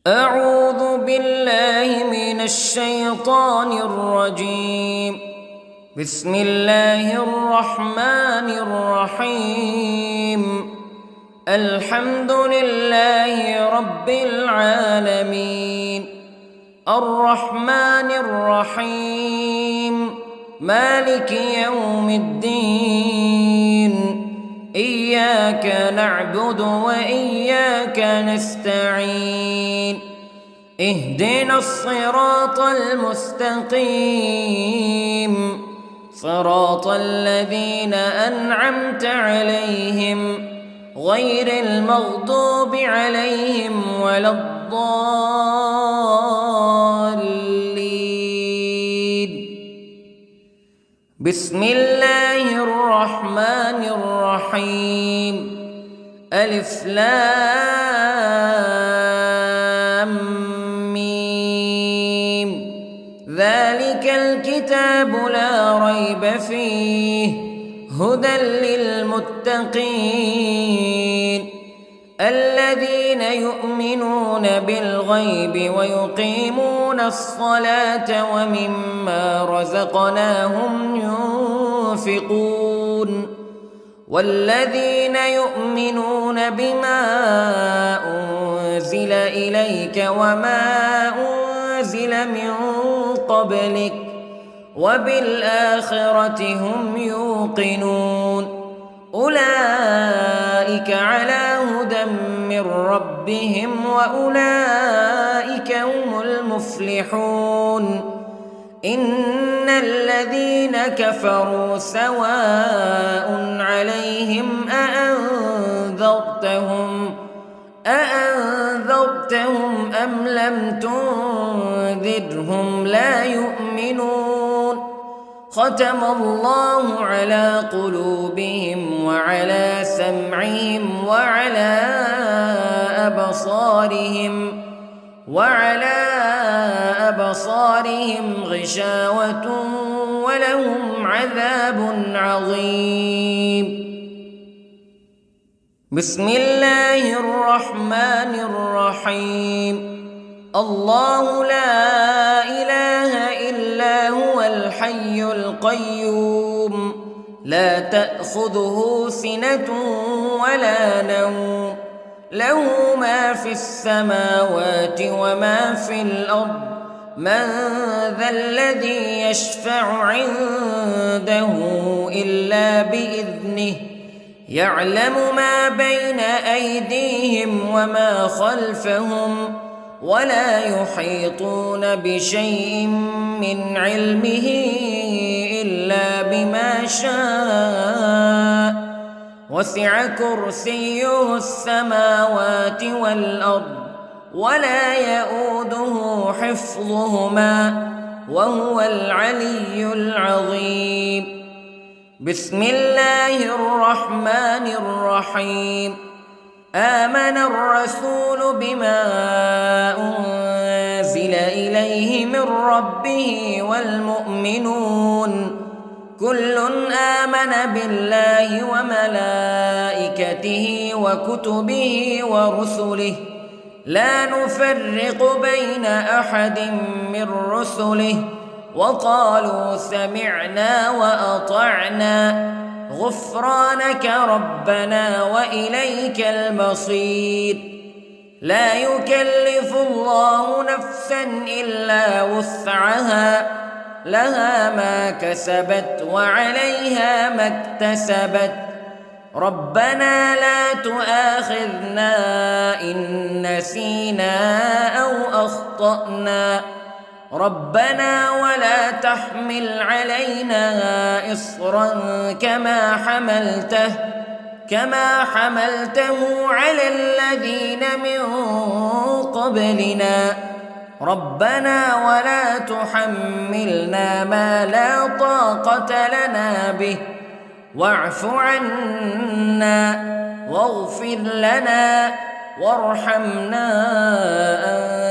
أعوذ بالله من الشيطان الرجيم. بسم الله الرحمن الرحيم. الحمد لله رب العالمين، الرحمن الرحيم، مالك يوم الدين. إياك نعبد وإياك نستعين. اهدنا الصراط المستقيم، صراط الذين أنعمت عليهم غير المغضوب عليهم ولا الضالين. بسم الله الرحمن الرحيم. ألف لام ميم. ذلك الكتاب لا ريب فيه هدى للمتقين الذين يؤمنون بالغيب ويقيمون الصلاة ومما رزقناهم ينفقون والذين يؤمنون بما أنزل إليك وما أنزل من قبلك وبالآخرة هم يوقنون. أولئك على هدى من ربهم وأولئك هم المفلحون. إن الذين كفروا سواء عليهم أأنذرتهم أم لم تنذرهم لا يؤمنون. ختم الله على قلوبهم وعلى سمعهم وعلى أبصارهم غشاوة ولهم عذاب عظيم. بسم الله الرحمن الرحيم. الله لا إله إلا هو الحي القيوم لا تأخذه سنة ولا نوم له ما في السماوات وما في الأرض. من ذا الذي يشفع عنده إلا بإذنه يعلم ما بين أيديهم وما خلفهم ولا يحيطون بشيء من علمه إلا بما شاء. وسع كرسيه السماوات والأرض ولا يؤوده حفظهما وهو العلي العظيم. بسم الله الرحمن الرحيم. آمن الرسول بما أنزل إليه من ربه والمؤمنون كل آمن بالله وملائكته وكتبه ورسله لا نفرق بين أحد من رسله وقالوا سمعنا وأطعنا غفرانك ربنا وإليك المصير. لا يكلف الله نفسا إلا وسعها لها ما كسبت وعليها ما اكتسبت. ربنا لا تؤاخذنا إن نسينا أو أخطأنا ربنا ولا تحمل علينا إصرا كما حملته على الذين من قبلنا ربنا ولا تحملنا ما لا طاقة لنا به واعف عنا واغفر لنا وارحمنا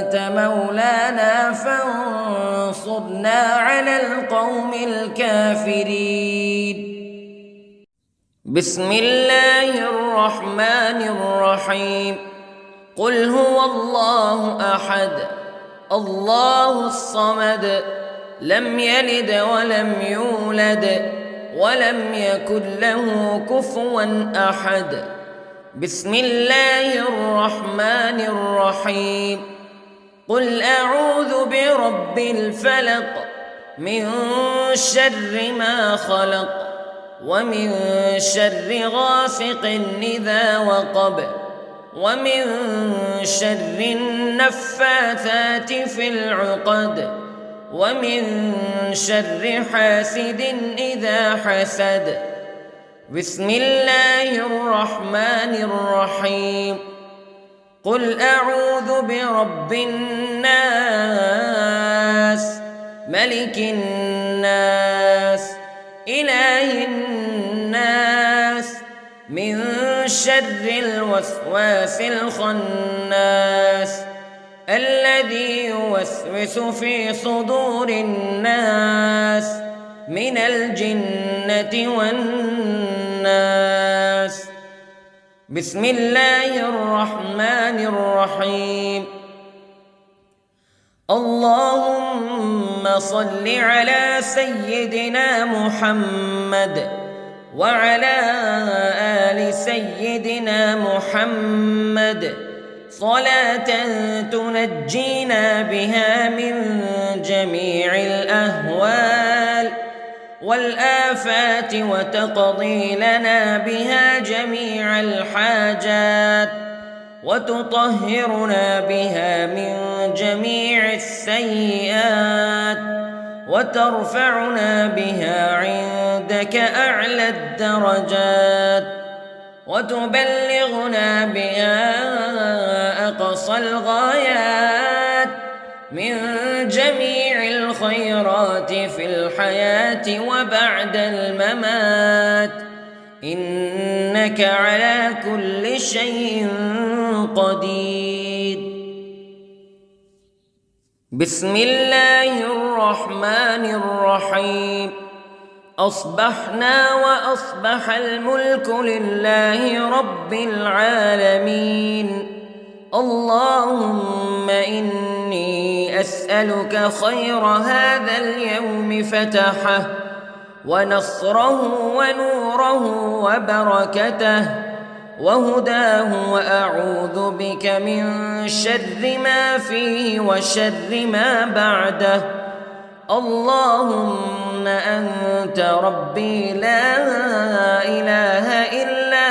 أنت مولانا فانصرنا على القوم الكافرين. بسم الله الرحمن الرحيم. قل هو الله أحد الله الصمد لم يلد ولم يولد ولم يكن له كفوا أحد. بسم الله الرحمن الرحيم. قل أعوذ برب الفلق من شر ما خلق ومن شر غاسق إذا وقب ومن شر النفاثات في العقد ومن شر حاسد إذا حسد. بسم الله الرحمن الرحيم. قل أعوذ برب الناس ملك الناس إله الناس من شر الوسواس الخناس الذي يوسوس في صدور الناس من الجنة والناس. بسم الله الرحمن الرحيم. اللهم صل على سيدنا محمد وعلى آل سيدنا محمد صلاة تنجينا بها من جميع الأهوال والآفات وتقضي لنا بها جميع الحاجات وتطهرنا بها من جميع السيئات وترفعنا بها عندك أعلى الدرجات وتبلغنا بها أقصى الغايات من جميع الخيرات في الحياة وبعد الممات إنك على كل شيء قدير. بسم الله الرحمن الرحيم. أصبحنا وأصبح الملك لله رب العالمين. اللهم إني أسألك خير هذا اليوم فتحه ونصره ونوره وبركته وهداه وأعوذ بك من شر ما فيه وشر ما بعده. اللهم أنت ربي لا إله إلا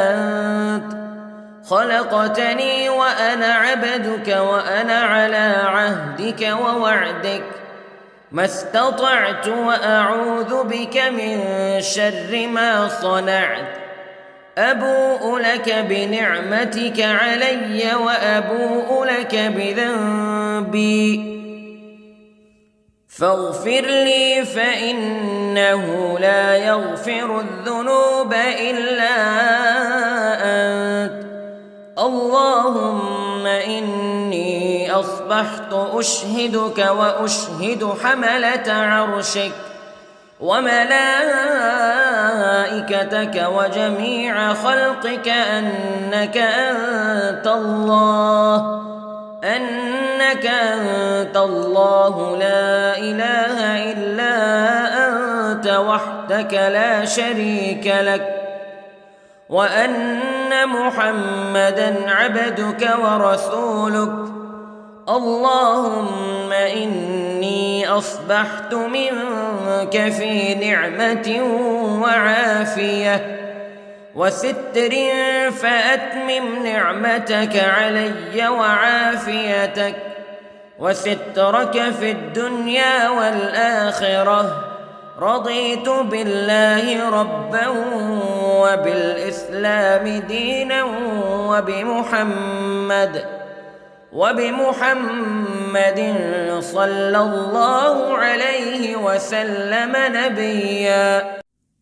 أنت خلقتني وأنا عبدك وأنا على عهدك ووعدك ما استطعت وأعوذ بك من شر ما صنعت. أبوء لك بنعمتك علي وأبوء لك بذنبي فاغفر لي فإنه لا يغفر الذنوب إلا أنت. اللهم إني أصبحت أشهدك وأشهد حملة عرشك وملائكتك وجميع خلقك أنك أنت الله لا إله إلا أنت وحدك لا شريك لك وأن محمدًا عبدك ورسولك. اللهم إني أصبحت منك في نعمة وعافية وستر فأتمم نعمتك علي وعافيتك وسترك في الدنيا والآخرة. رضيت بالله ربا وبالإسلام دينا وبمحمد صلى الله عليه وسلم نبيا.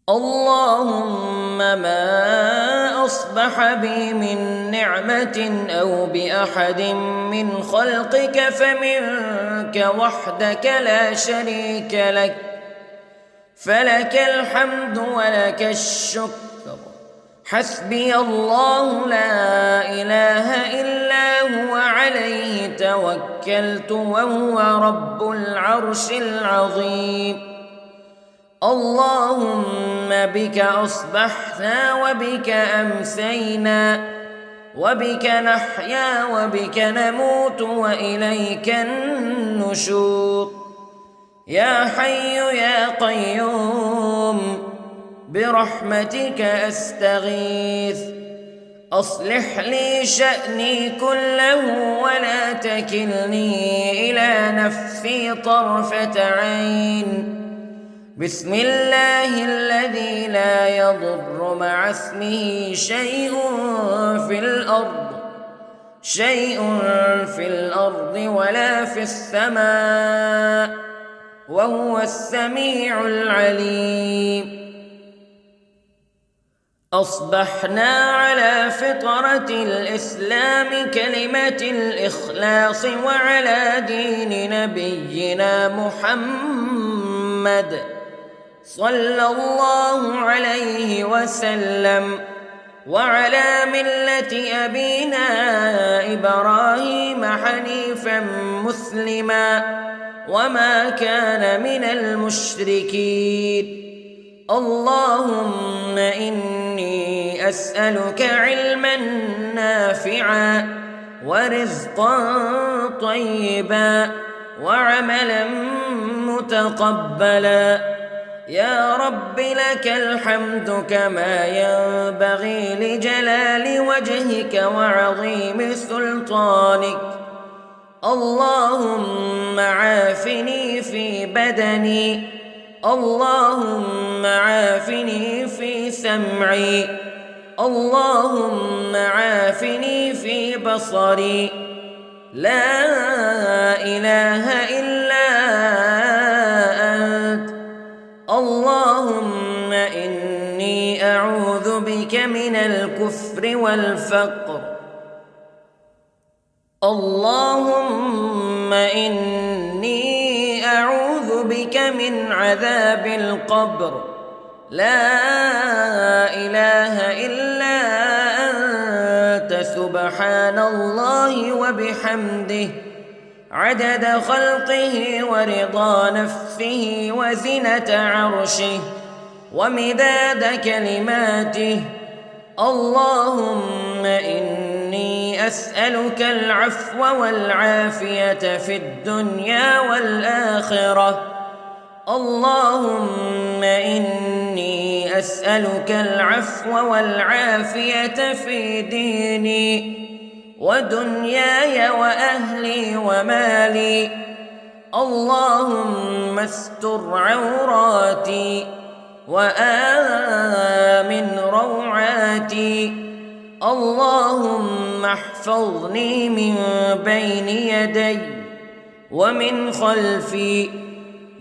اللهم ما أصبح بي من نعمة أو بأحد من خلقك فمنك وحدك لا شريك لك فلك الحمد ولك الشكر حسبي الله لا إله إلا هو عليه توكلت وهو رب العرش العظيم. اللهم بك أصبحنا وبك أمسينا وبك نحيا وبك نموت وإليك النشور. يا حي يا قيوم برحمتك أستغيث، أصلح لي شأني كله ولا تكلني إلى نفسي طرفة عين. بسم الله الذي لا يضر مع اسمه شيء في الأرض ولا في السماء وهو السميع العليم. أصبحنا على فطرة الإسلام كلمة الإخلاص وعلى دين نبينا محمد صلى الله عليه وسلم وعلى ملة أبينا إبراهيم حنيفا مسلما وما كان من المشركين. اللهم إني أسألك علما نافعا ورزقا طيبا وعملا متقبلا. يا رب لك الحمد كما ينبغي لجلال وجهك وعظيم سلطانك. اللهم عافني في بدني، اللهم عافني في سمعي، اللهم عافني في بصري. لا إله إلا أنت. اللهم إني أعوذ بك من الكفر والفقر. اللهم إني أعوذ بك من عذاب القبر. لا إله إلا أنت سبحان الله وبحمده عدد خلقه ورضا نفسه وزنة عرشه ومداد كلماته. اللهم إني أسألك العفو والعافية في الدنيا والآخرة. اللهم إني أسألك العفو والعافية في ديني ودنياي وأهلي ومالي. اللهم استر عوراتي وآمن روعاتي. اللهم احفظني من بين يدي ومن خلفي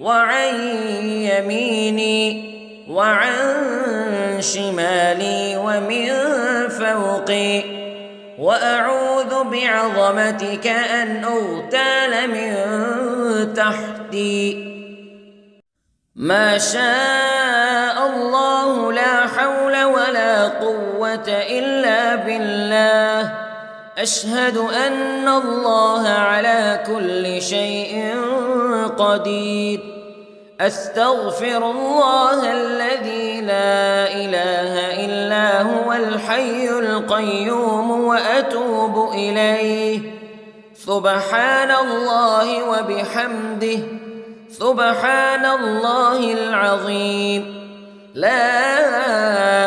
وعن يميني وعن شمالي ومن فوقي، وأعوذ بعظمتك أن أغتال من تحتي. ما شاء الله لا حول ولا قوة إلا بالله. أشهد أن الله على كل شيء قدير. أستغفر الله الذي لا إله إلا هو الحي القيوم وأتوب إليه. سبحان الله وبحمده سبحان الله العظيم. لا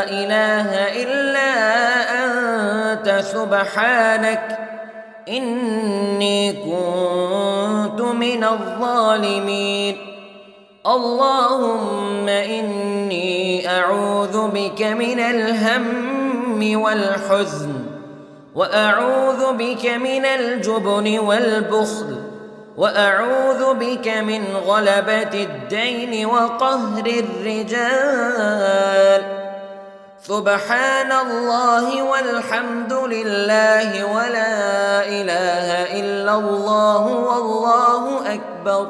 إله إلا أنت سبحانك إني كنت من الظالمين. اللهم إني أعوذ بك من الهم والحزن، وأعوذ بك من الجبن والبخل، وأعوذ بك من غلبة الدين وقهر الرجال. سبحان الله والحمد لله ولا إله إلا الله والله أكبر.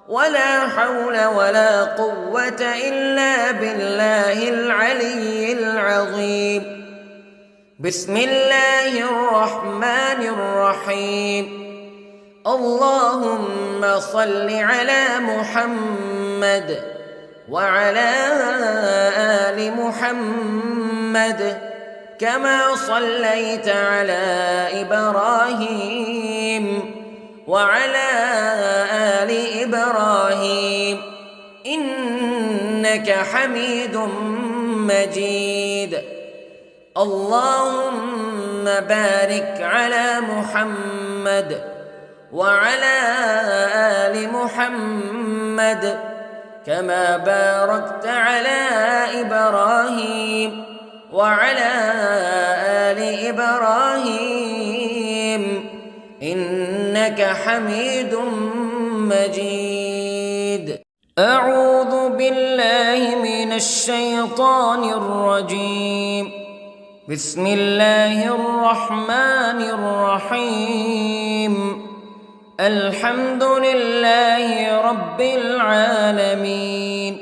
ولا حول ولا قوة إلا بالله العلي العظيم. بسم الله الرحمن الرحيم. اللهم صل على محمد وعلى آل محمد كما صليت على إبراهيم وعلى آل إبراهيم إنك حميد مجيد. اللهم بارك على محمد وعلى آل محمد كما باركت على إبراهيم وعلى آل إبراهيم إنك حميد مجيد. أعوذ بالله من الشيطان الرجيم. بسم الله الرحمن الرحيم. الحمد لله رب العالمين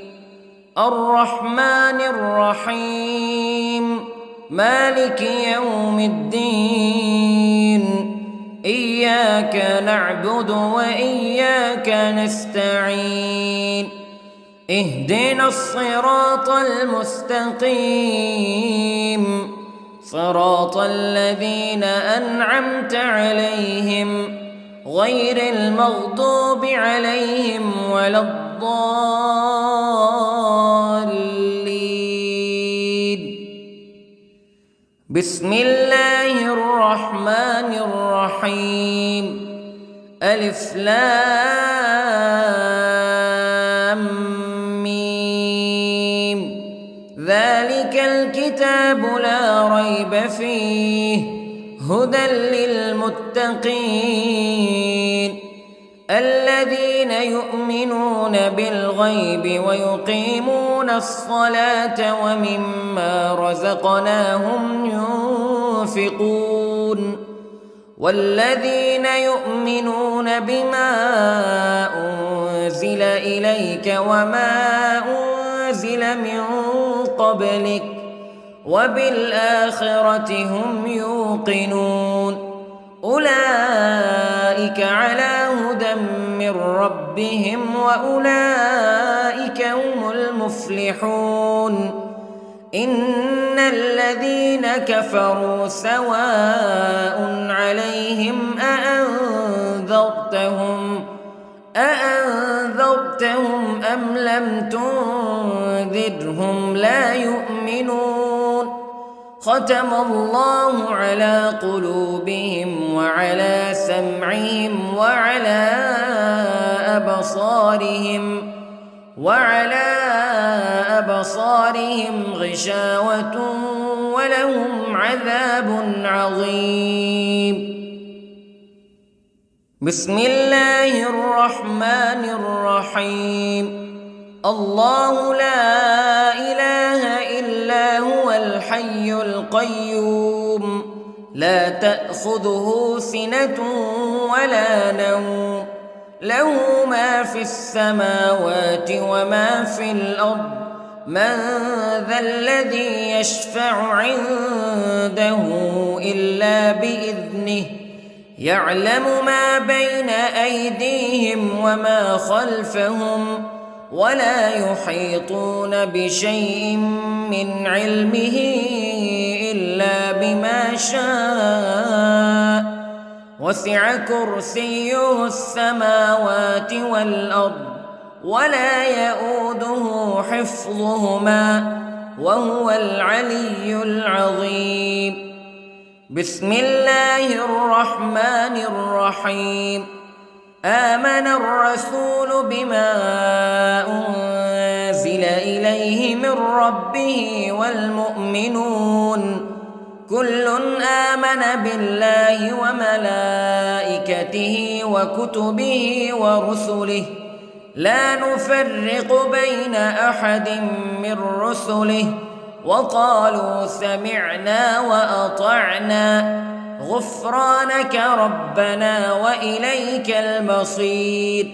الرحمن الرحيم مالك يوم الدين إياك نعبد وإياك نستعين اهدنا الصراط المستقيم صراط الذين أنعمت عليهم غير المغضوب عليهم ولا الضالين. بسم الله الرحمن الرحيم. ألف لام ميم. ذلك الكتاب لا ريب فيه هدى للمتقين الذين يؤمنون بالغيب ويقيمون الصلاة ومما رزقناهم ينفقون والذين يؤمنون بما أنزل إليك وما أنزل من قبلك وبالآخرة هم يوقنون أولئك على هدى من ربهم وأولئك هم المفلحون. إن الذين كفروا سواء عليهم أأنذرتهم أم لم تنذرهم لا يؤمنون. ختم الله على قلوبهم وعلى سمعهم وعلى أبصارهم غشاوة ولهم عذاب عظيم. بسم الله الرحمن الرحيم. الله لا إله إلا هو الحي القيوم لا تأخذه سنة ولا نوم له ما في السماوات وما في الأرض من ذا الذي يشفع عنده إلا بإذنه يعلم ما بين أيديهم وما خلفهم ولا يحيطون بشيء من علمه إلا بما شاء وسع كرسيه السماوات والأرض ولا يؤوده حفظهما وهو العلي العظيم. بسم الله الرحمن الرحيم. آمن الرسول بما أنزل إليه من ربه والمؤمنون كل آمن بالله وملائكته وكتبه ورسله لا نفرق بين أحد من رسله وقالوا سمعنا وأطعنا غفرانك ربنا وإليك المصير.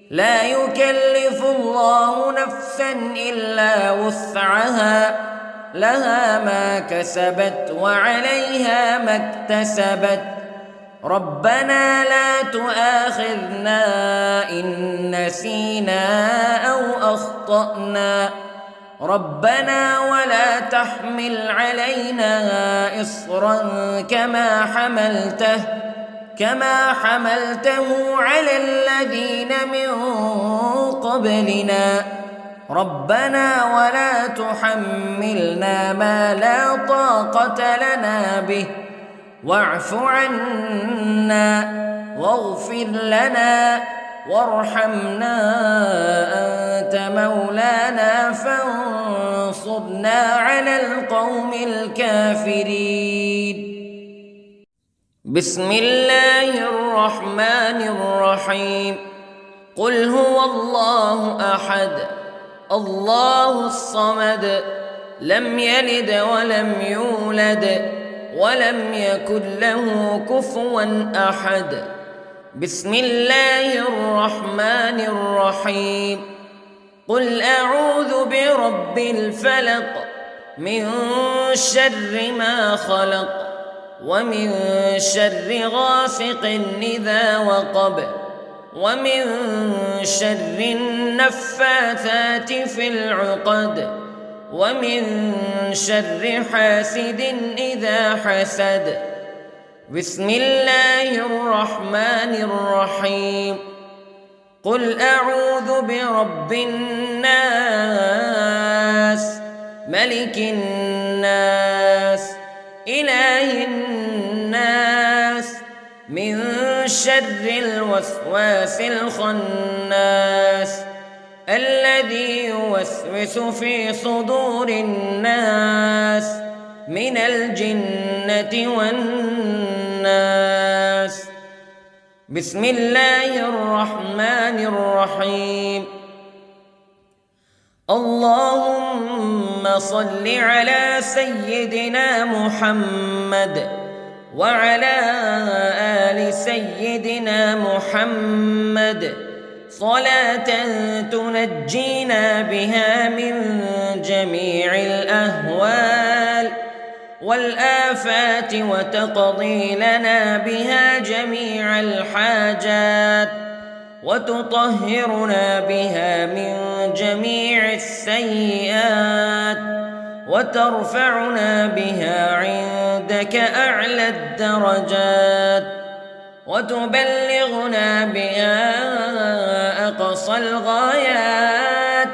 لا يكلف الله نفسا إلا وسعها لها ما كسبت وعليها ما اكتسبت ربنا لا تؤاخذنا إن نسينا أو أخطأنا ربنا ولا تحمل علينا إصرا كما حملته على الذين من قبلنا ربنا ولا تحملنا ما لا طاقة لنا به واعف عنا واغفر لنا وارحمنا أنت مولانا فانصرنا على القوم الكافرين. بسم الله الرحمن الرحيم. قل هو الله أحد الله الصمد لم يلد ولم يولد ولم يكن له كفوا أحد. بسم الله الرحمن الرحيم. قل أعوذ برب الفلق من شر ما خلق ومن شر غاسق إذا وقب ومن شر النفاثات في العقد ومن شر حاسد إذا حسد. بسم الله الرحمن الرحيم. قل أعوذ برب الناس ملك الناس إله الناس من شر الوسواس الخناس الذي يوسوس في صدور الناس من الجنة والناس. بسم الله الرحمن الرحيم. اللهم صل على سيدنا محمد وعلى آل سيدنا محمد صلاة تنجينا بها من جميع الأهوال والآفات وتقضي لنا بها جميع الحاجات وتطهرنا بها من جميع السيئات وترفعنا بها عندك أعلى الدرجات وتبلغنا بها أقصى الغايات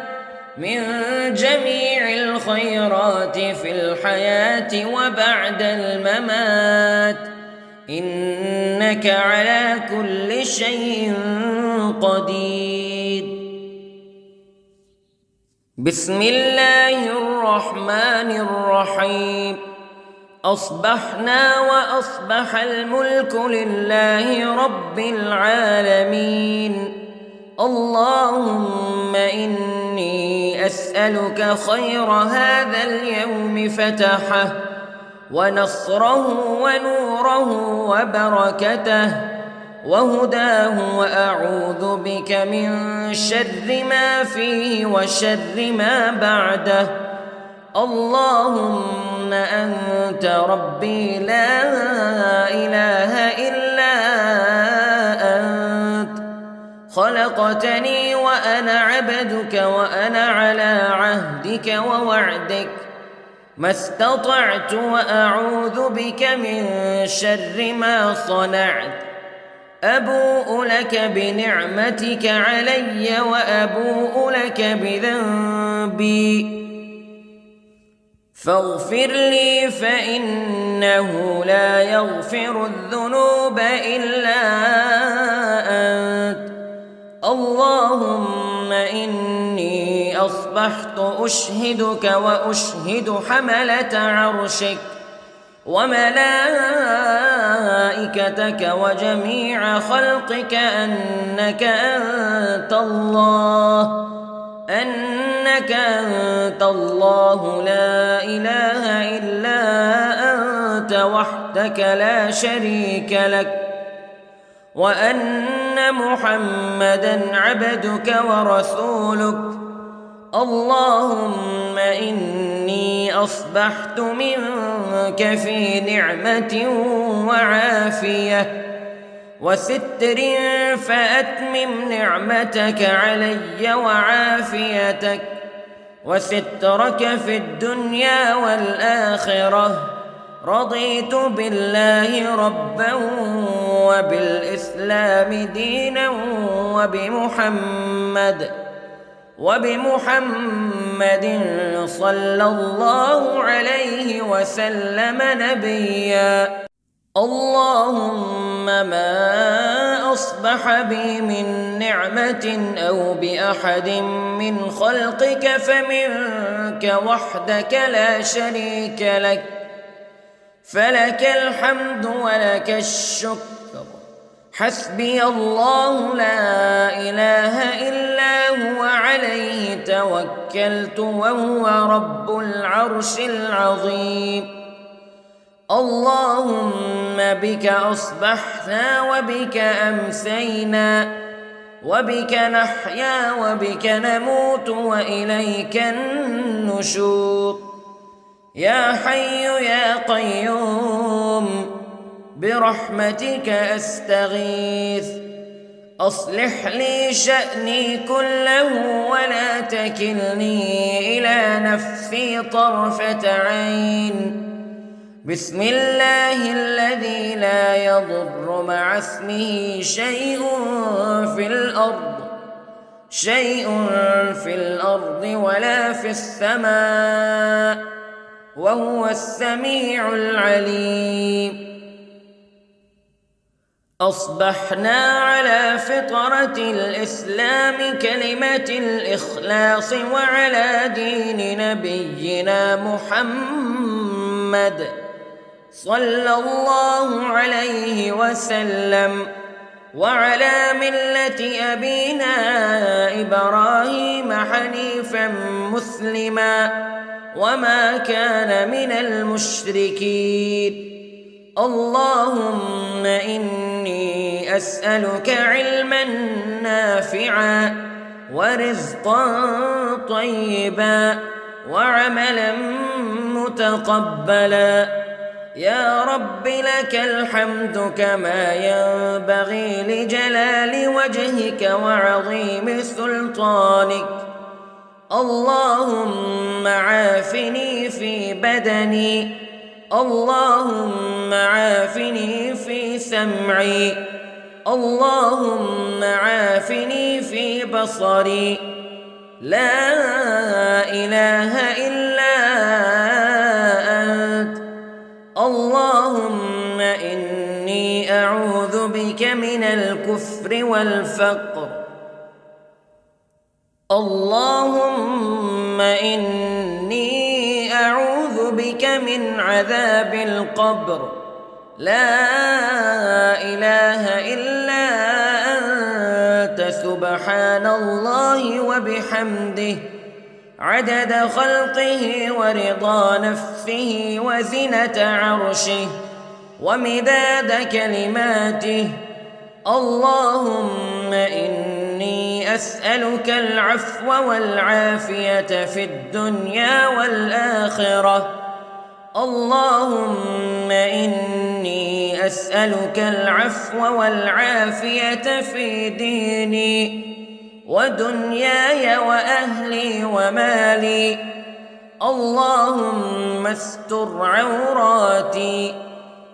من جميع الخيرات في الحياة وبعد الممات إنك على كل شيء قدير. بسم الله الرحمن الرحيم. أصبحنا وأصبح الملك لله رب العالمين. اللهم إني أسألك خير هذا اليوم فتحه ونصره ونوره وبركته وهداه وأعوذ بك من شر ما فيه وشر ما بعده. اللهم أنت ربي لا إله إلا أنت خلقتني وأنا عبدك وأنا على عهدك ووعدك ما استطعت وأعوذ بك من شر ما صنعت. أبوء لك بنعمتك علي وأبوء لك بذنبي فاغفر لي فإنه لا يغفر الذنوب إلا أنت. اللهم إني أصبحت أشهدك وأشهد حملة عرشك وملائكتك وجميع خلقك أنك أنت الله لا إله إلا أنت وحدك لا شريك لك وأن أن محمدًا عبدك ورسولك. اللهم إني أصبحت منك في نعمة وعافية وستر، فأتمم نعمتك علي وعافيتك وسترك في الدنيا والآخرة. رضيت بالله ربًا وبالإسلام دينًا وبمحمد صلى الله عليه وسلم نبيًا. اللهم ما أصبح بي من نعمة أو بأحد من خلقك فمنك وحدك لا شريك لك، فلك الحمد ولك الشكر. حسبي الله لا إله إلا هو عليه توكلت وهو رب العرش العظيم. اللهم بك أصبحنا وبك أمسينا وبك نحيا وبك نموت وإليك النشور. يا حي يا قيوم برحمتك أستغيث، أصلح لي شأني كله ولا تكلني إلى نفسي طرفة عين. بسم الله الذي لا يضر مع اسمه شيء في الأرض ولا في السماء، وهو السميع العليم. أصبحنا على فطرة الإسلام كلمة الإخلاص وعلى دين نبينا محمد صلى الله عليه وسلم، وعلى ملة أبينا إبراهيم حنيفا مسلما وما كان من المشركين. اللهم إني أسألك علما نافعا ورزقا طيبا وعملا متقبلا. يا رب لك الحمد كما ينبغي لجلال وجهك وعظيم سلطانك. اللهم عافني في بدني، اللهم عافني في سمعي، اللهم عافني في بصري. لا إله إلا أنت. اللهم إني أعوذ بك من الكفر والفقر. اللهم إني أعوذ بك من عذاب القبر. لا إله إلا أنت سبحان الله وبحمده عدد خلقه ورضا نفسه وزنة عرشه ومداد كلماته. اللهم إني أسألك العفو والعافية في الدنيا والآخرة. اللهم إني أسألك العفو والعافية في ديني ودنياي وأهلي ومالي. اللهم استر عوراتي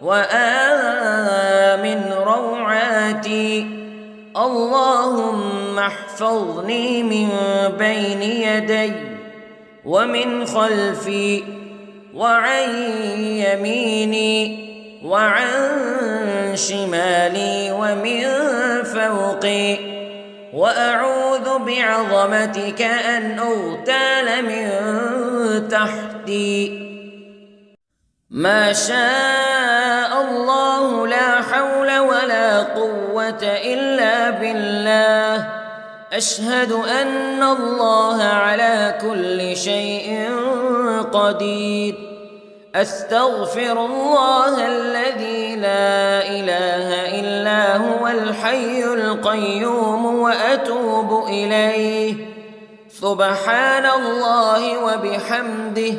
وآمن روعاتي. اللهم احفظني من بين يدي ومن خلفي وعن يميني وعن شمالي ومن فوقي، وأعوذ بعظمتك أن أغتال من تحتي. ما شاء الله لا حول ولا قوة إلا بالله. أشهد أن الله على كل شيء قدير. أستغفر الله الذي لا إله إلا هو الحي القيوم وأتوب إليه. سبحان الله وبحمده،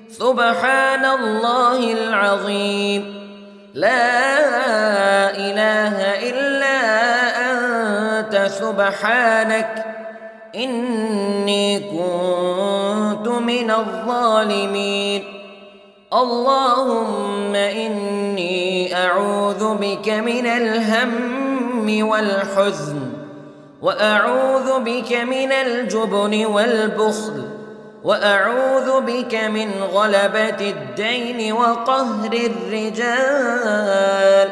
سبحان الله العظيم. لا إله إلا أنت سبحانك إني كنت من الظالمين. اللهم إني أعوذ بك من الهم والحزن، وأعوذ بك من الجبن والبخل، وأعوذ بك من غلبة الدين وقهر الرجال.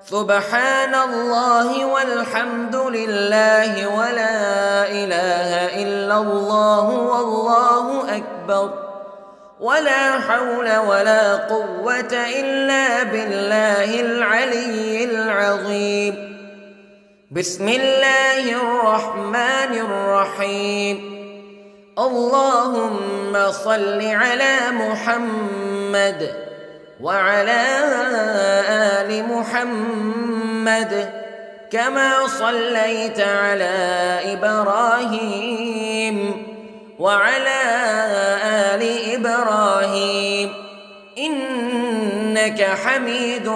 سبحان الله والحمد لله ولا إله إلا الله والله أكبر، ولا حول ولا قوة إلا بالله العلي العظيم. بسم الله الرحمن الرحيم. اللهم صل على محمد وعلى آل محمد كما صليت على إبراهيم وعلى آل إبراهيم إنك حميد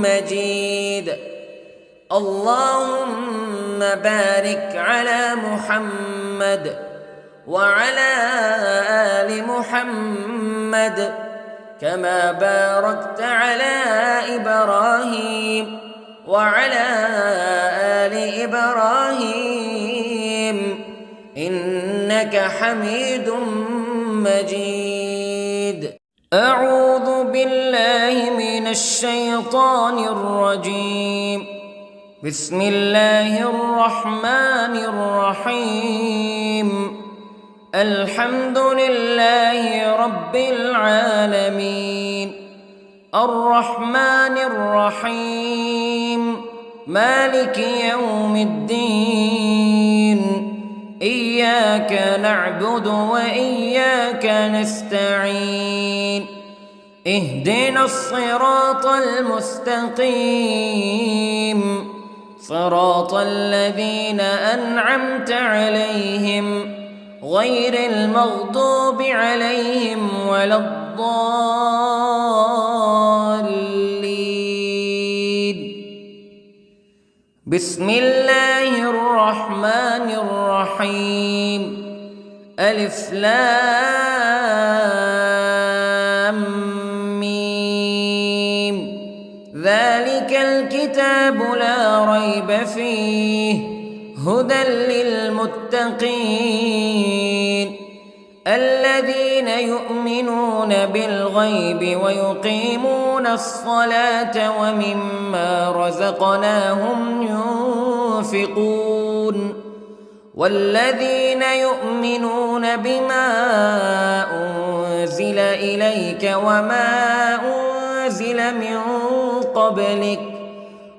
مجيد. اللهم بارك على محمد وعلى آل محمد كما باركت على إبراهيم وعلى آل إبراهيم إنك حميد مجيد. أعوذ بالله من الشيطان الرجيم. بسم الله الرحمن الرحيم. الحمد لله رب العالمين، الرحمن الرحيم، مالك يوم الدين. إياك نعبد وإياك نستعين. اهدنا الصراط المستقيم، صراط الذين أنعمت عليهم غير المغضوب عليهم ولا الضالين. بسم الله الرحمن الرحيم. ألف لام ميم. ذلك الكتاب لا ريب فيه هدى للمتقين الذين يؤمنون بالغيب ويقيمون الصلاة ومما رزقناهم ينفقون والذين يؤمنون بما أنزل إليك وما أنزل من قبلك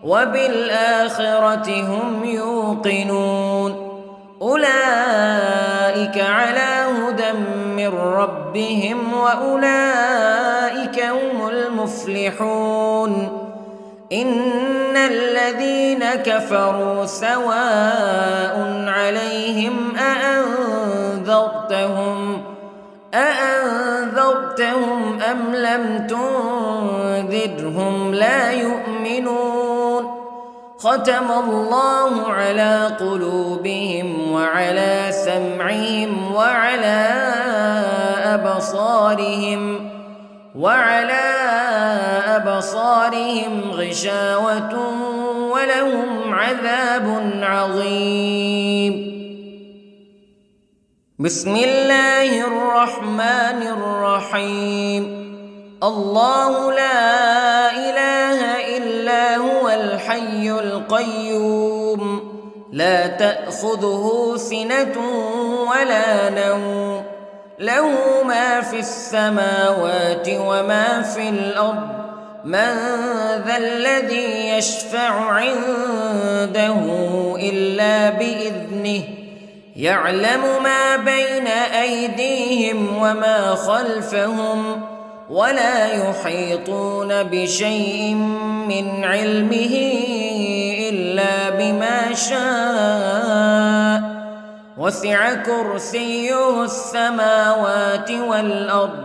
وبالآخرة هم يوقنون أولئك على هدى من ربهم وأولئك هم المفلحون. إن الذين كفروا سواء عليهم أأنذرتهم أم لم تنذرهم لا يؤمنون. ختم الله على قلوبهم وعلى سمعهم وعلى أبصارهم غشاوة ولهم عذاب عظيم. بسم الله الرحمن الرحيم. الله لا إله إلا هو الحي القيوم لا تأخذه سنة ولا نوم له ما في السماوات وما في الأرض من ذا الذي يشفع عنده إلا بإذنه يعلم ما بين أيديهم وما خلفهم ولا يحيطون بشيء من علمه إلا بما شاء وسع كرسيه السماوات والأرض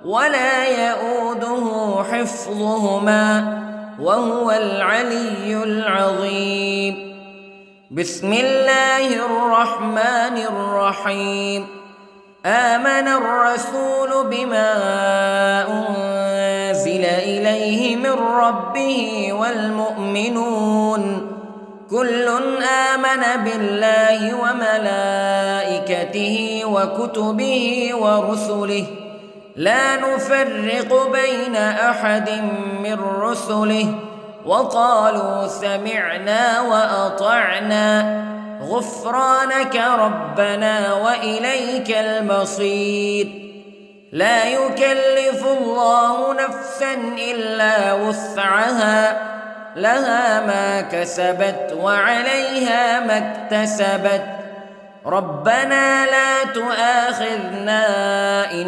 ولا يؤوده حفظهما وهو العلي العظيم. بسم الله الرحمن الرحيم. آمن الرسول بما أنزل إليه من ربه والمؤمنون كل آمن بالله وملائكته وكتبه ورسله لا نفرق بين أحد من رسله وقالوا سمعنا وأطعنا غفرانك ربنا وإليك المصير. لا يكلف الله نفسا إلا وسعها لها ما كسبت وعليها ما اكتسبت ربنا لا تؤاخذنا إن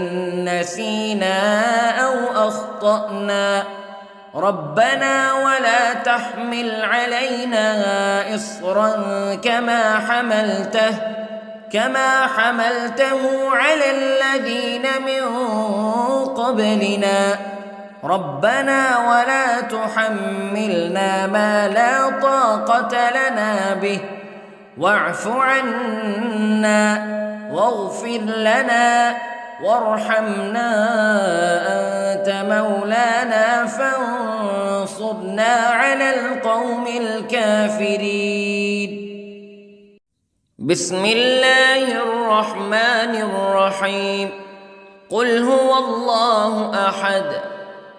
نسينا أو أخطأنا ربنا ولا تحمل علينا إصرا كما حملته على الذين من قبلنا ربنا ولا تحملنا ما لا طاقة لنا به واعف عنا واغفر لنا وارحمنا أنت مولانا فانصرنا على القوم الكافرين. بسم الله الرحمن الرحيم. قل هو الله أحد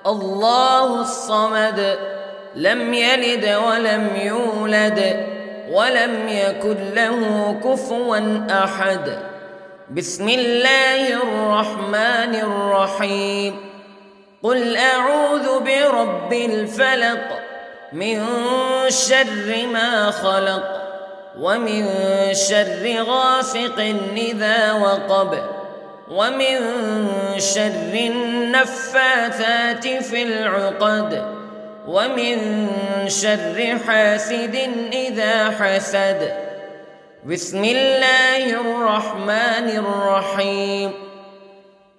الله الصمد لم يلد ولم يولد ولم يكن له كفوا أحد. بسم الله الرحمن الرحيم. قل أعوذ برب الفلق من شر ما خلق ومن شر غاسق إذا وقب ومن شر النفاثات في العقد ومن شر حاسد إذا حسد. بسم الله الرحمن الرحيم.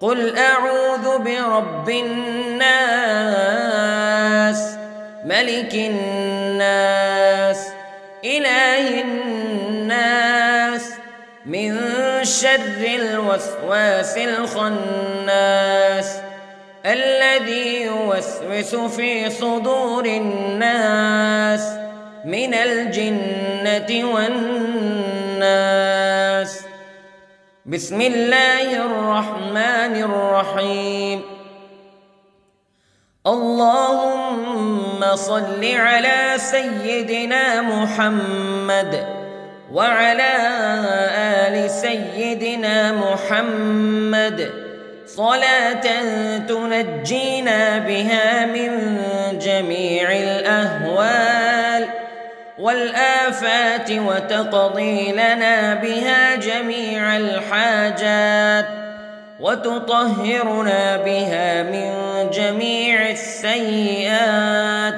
قل أعوذ برب الناس ملك الناس إله الناس من شر الوسواس الخناس الذي يوسوس في صدور الناس من الجنة والناس. بسم الله الرحمن الرحيم. اللهم صل على سيدنا محمد وعلى آل سيدنا محمد صلاة تنجينا بها من جميع الأهوال والآفات وتقضي لنا بها جميع الحاجات وتطهرنا بها من جميع السيئات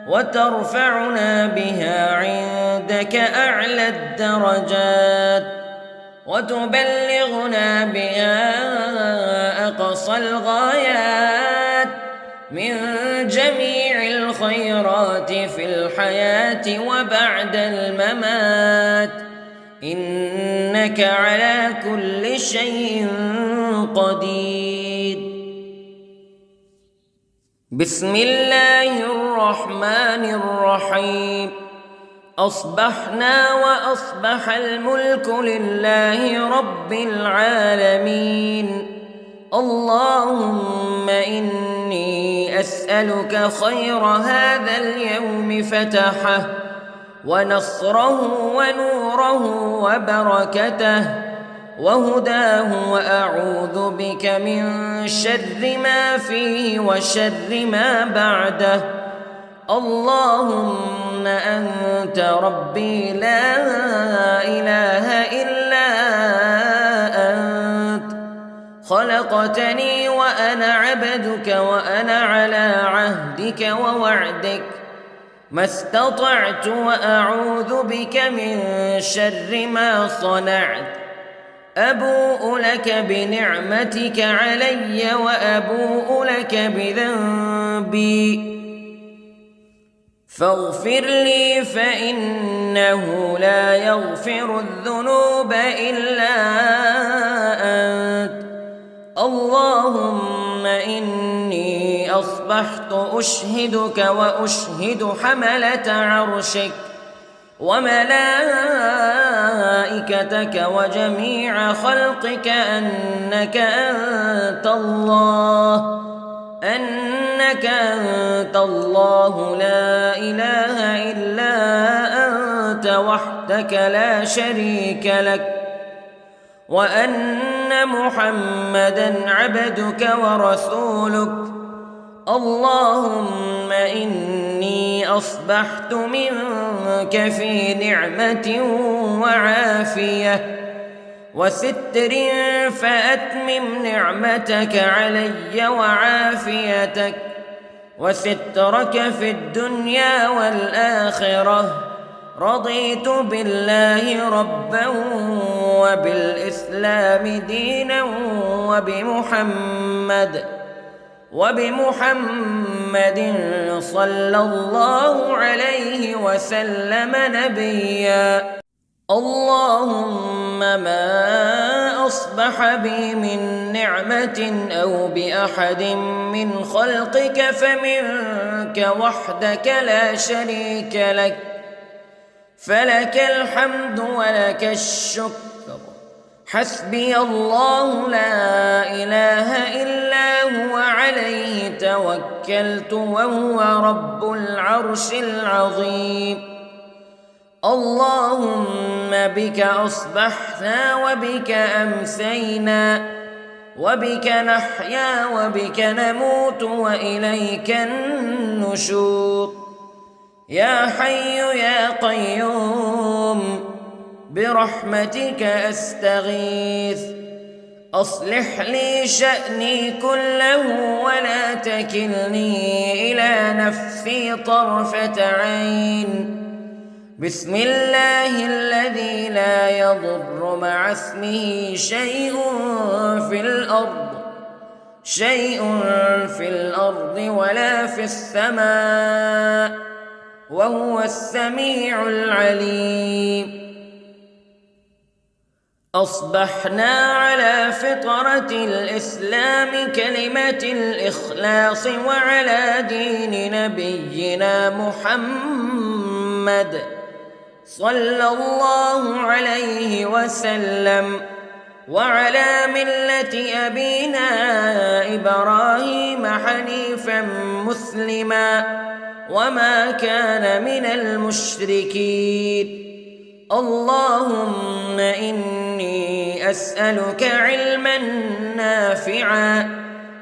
وترفعنا بها عندك أعلى الدرجات وتبلغنا بها أقصى الغايات من جميع الخيرات في الحياة وبعد الممات إنك على كل شيء قدير. بسم الله الرحمن الرحيم. أصبحنا وأصبح الملك لله رب العالمين. اللهم إني أسألك خير هذا اليوم فتحه ونصره ونوره وبركته وهداه وأعوذ بك من شر ما فيه وشر ما بعده. اللهم أنت ربي لا إله إلا أنت خلقتني وأنا عبدك وأنا على عهدك ووعدك ما استطعت وأعوذ بك من شر ما صنعت أبوء لك بنعمتك علي وأبوء لك بذنبي فاغفر لي فإنه لا يغفر الذنوب إلا أنت اللهم إني أصبحت أشهدك وأشهد حملة عرشك وملائكتك وجميع خلقك أنك أنت الله لا إله إلا أنت وحدك لا شريك لك وأن محمدًا عبدك ورسولك اللهم إني أصبحت منك في نعمة وعافية وستر فأتمم نعمتك علي وعافيتك وسترك في الدنيا والآخرة رضيت بالله ربا وبالإسلام دينا وبمحمد صلى الله عليه وسلم نبيا اللهم ما أصبح بي من نعمة أو بأحد من خلقك فمنك وحدك لا شريك لك فلك الحمد ولك الشكر حسبي الله لا إله إلا هو عليه توكلت وهو رب العرش العظيم اللهم بك أصبحنا وبك أمسينا وبك نحيا وبك نموت وإليك النشور يا حي يا قيوم برحمتك أستغيث أصلح لي شأني كله ولا تكلني إلى نفسي طرفة عين بسم الله الذي لا يضر مع اسمه شيء في الأرض ولا في السماء وهو السميع العليم أصبحنا على فطرة الإسلام كلمة الإخلاص وعلى دين نبينا محمد صلى الله عليه وسلم وعلى ملة أبينا إبراهيم حنيفا مسلما وما كان من المشركين اللهم إني أسألك علما نافعا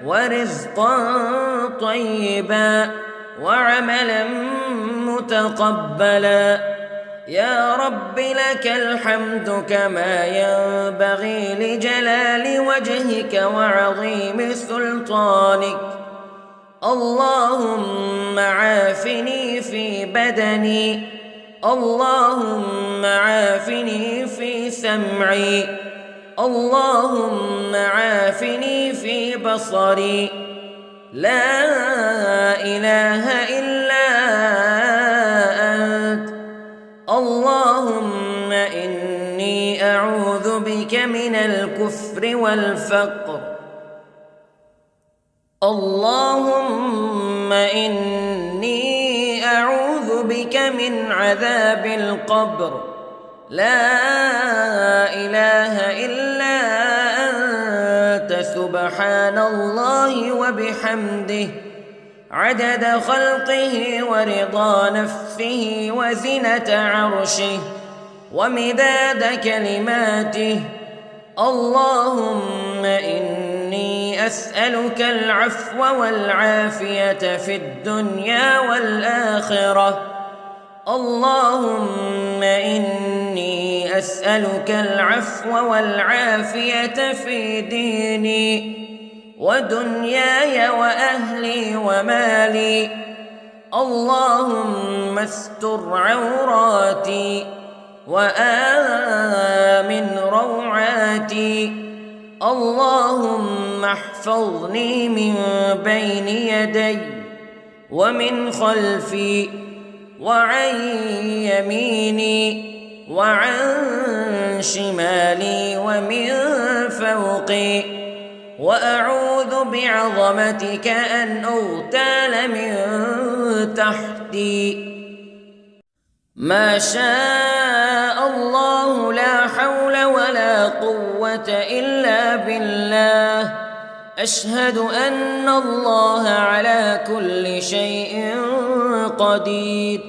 ورزقا طيبا وعملا متقبلا يا رب لك الحمد كما ينبغي لجلال وجهك وعظيم سلطانك اللهم عافني في بدني اللهم عافني في سمعي اللهم عافني في بصري لا إله إلا أنت اللهم إني أعوذ بك من الكفر والفقر اللهم إني أعوذ بك من عذاب القبر لا إله إلا أنت سبحان الله وبحمده عدد خلقه ورضا نفسه وزنة عرشه ومداد كلماته اللهم إني أسألك العفو والعافية في الدنيا والآخرة اللهم إني أسألك العفو والعافية في ديني ودنياي وأهلي ومالي. اللهم استر عوراتي وآمن روعاتي. اللهم احفظني من بين يدي ومن خلفي وعن يميني وعن شمالي ومن فوقي، وأعوذ بعظمتك أن أغتال من تحتي. ما شاء الله لا حول ولا قوة إلا بالله. أشهد أن الله على كل شيء قدير.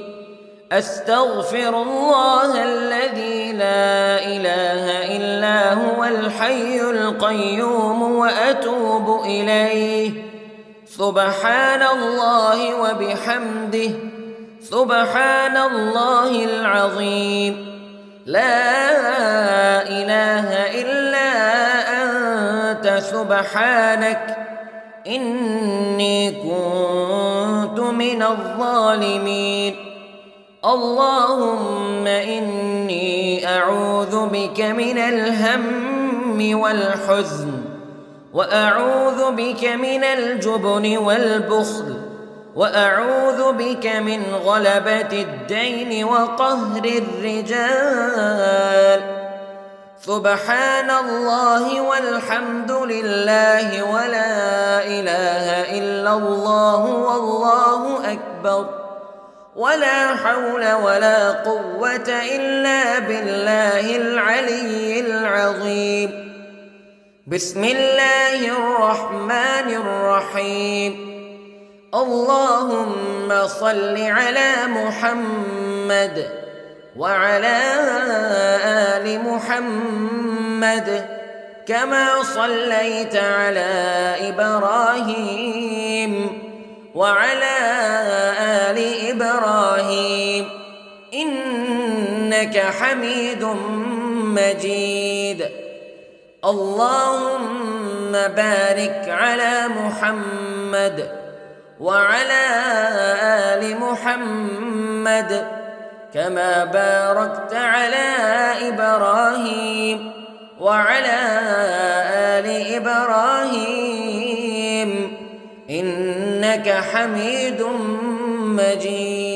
أستغفر الله الذي لا إله إلا هو الحي القيوم وأتوب إليه. سبحان الله وبحمده، سبحان الله العظيم. لا إله إلا أنت سبحانك إني كنت من الظالمين. اللهم إني أعوذ بك من الهم والحزن، وأعوذ بك من الجبن والبخل، وأعوذ بك من غلبة الدين وقهر الرجال. سبحان الله والحمد لله ولا إله إلا الله والله أكبر، ولا حول ولا قوة إلا بالله العلي العظيم. بسم الله الرحمن الرحيم. اللهم صل على محمد وعلى آل محمد كما صليت على إبراهيم وعلى آل إبراهيم إنك حميد مجيد. اللهم بارك على محمد وعلى آل محمد كما باركت على إبراهيم وعلى آل إبراهيم إنك حميد مجيد.